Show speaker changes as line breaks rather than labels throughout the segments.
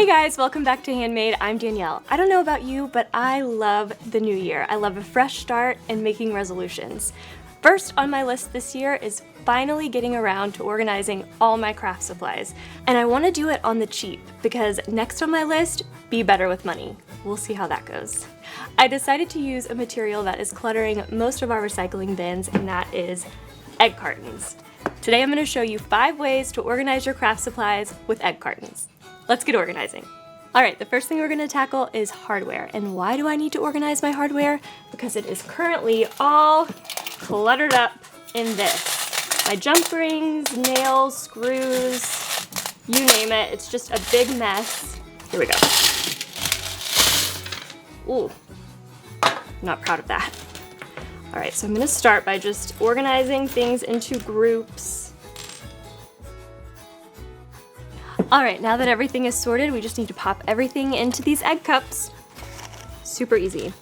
Hey guys, welcome back to Handmade. I'm Danielle. I don't know about you, but I love the new year. I love a fresh start and making resolutions. First on my list this year is finally getting around to organizing all my craft supplies. And I want to do it on the cheap because next on my list, be better with money. We'll see how that goes. I decided to use a material that is cluttering most of our recycling bins, and that is egg cartons. Today I'm going to show you 5 ways to organize your craft supplies with egg cartons. Let's get organizing. All right, the first thing we're going to tackle is hardware. And why do I need to organize my hardware? Because it is currently all cluttered up in this. My jump rings, nails, screws, you name it. It's just a big mess. Here we go. Ooh, not proud of that. All right, so I'm going to start by just organizing things into groups. All right, now that everything is sorted, we just need to pop everything into these egg cups. Super easy.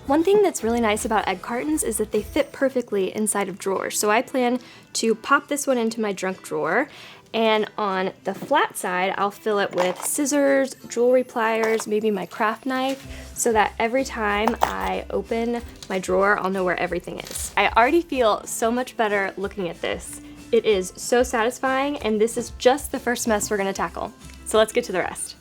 One thing that's really nice about egg cartons is that they fit perfectly inside of drawers. So I plan to pop this one into my junk drawer, and on the flat side, I'll fill it with scissors, jewelry pliers, maybe my craft knife, so that every time I open my drawer, I'll know where everything is. I already feel so much better looking at this. It is so satisfying, and this is just the first mess we're gonna tackle. So let's get to the rest.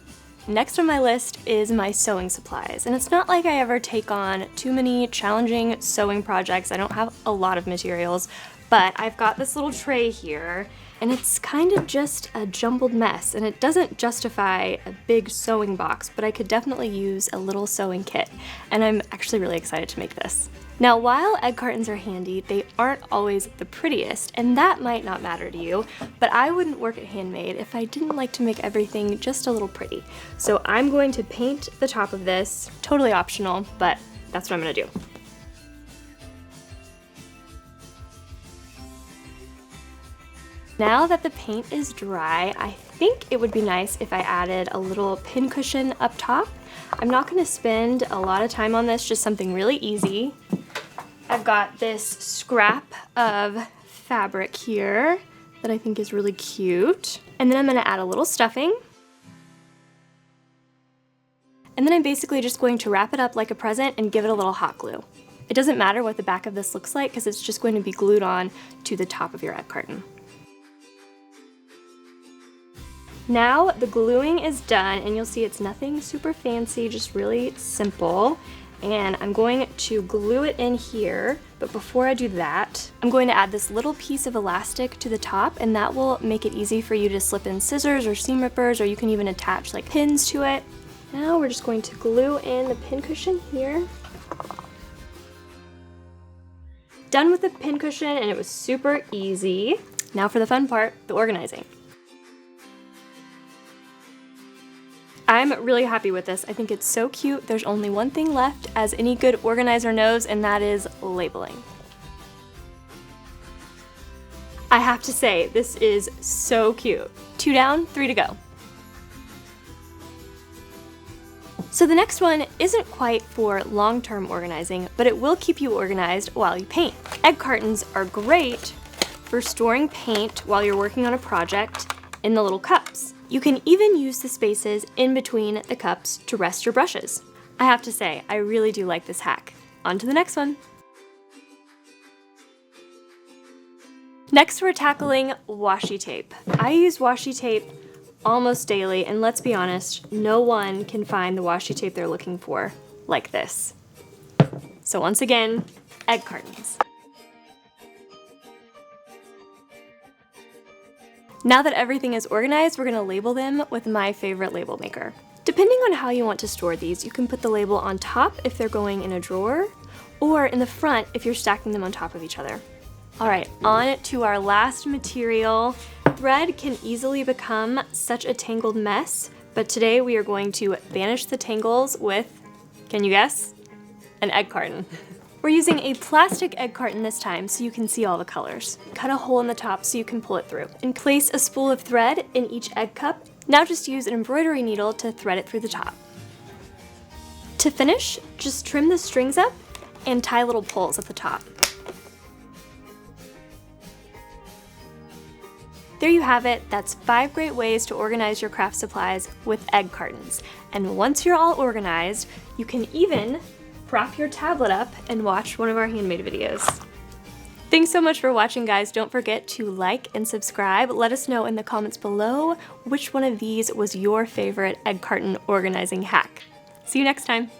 Next on my list is my sewing supplies, and it's not like I ever take on too many challenging sewing projects. I don't have a lot of materials, but I've got this little tray here, and it's kind of just a jumbled mess, and it doesn't justify a big sewing box, but I could definitely use a little sewing kit, and I'm actually really excited to make this. Now, while egg cartons are handy, they aren't always the prettiest, and that might not matter to you, but I wouldn't work at Handmade if I didn't like to make everything just a little pretty. So I'm going to paint the top of this, totally optional, but that's what I'm gonna do. Now that the paint is dry, I think it would be nice if I added a little pincushion up top. I'm not gonna spend a lot of time on this, just something really easy. I've got this scrap of fabric here that I think is really cute. And then I'm gonna add a little stuffing. And then I'm basically just going to wrap it up like a present and give it a little hot glue. It doesn't matter what the back of this looks like because it's just going to be glued on to the top of your egg carton. Now the gluing is done, and you'll see it's nothing super fancy, just really simple. And I'm going to glue it in here, but before I do that, I'm going to add this little piece of elastic to the top, and that will make it easy for you to slip in scissors or seam rippers, or you can even attach like pins to it. Now we're just going to glue in the pincushion here. Done with the pincushion, and it was super easy. Now for the fun part, the organizing. I'm really happy with this. I think it's so cute. There's only one thing left, as any good organizer knows, and that is labeling. I have to say, this is so cute. 2 down, 3 to go. So the next one isn't quite for long-term organizing, but it will keep you organized while you paint. Egg cartons are great for storing paint while you're working on a project in the little cups. You can even use the spaces in between the cups to rest your brushes. I have to say, I really do like this hack. On to the next one. Next, we're tackling washi tape. I use washi tape almost daily, and let's be honest, no one can find the washi tape they're looking for like this. So once again, egg cartons. Now that everything is organized, we're gonna label them with my favorite label maker. Depending on how you want to store these, you can put the label on top if they're going in a drawer, or in the front if you're stacking them on top of each other. All right, on to our last material. Thread can easily become such a tangled mess, but today we are going to banish the tangles with, can you guess? An egg carton. We're using a plastic egg carton this time so you can see all the colors. Cut a hole in the top so you can pull it through. And place a spool of thread in each egg cup. Now just use an embroidery needle to thread it through the top. To finish, just trim the strings up and tie little pulls at the top. There you have it. That's 5 great ways to organize your craft supplies with egg cartons. And once you're all organized, you can even prop your tablet up and watch one of our handmade videos. Thanks so much for watching, guys. Don't forget to like and subscribe. Let us know in the comments below which one of these was your favorite egg carton organizing hack. See you next time.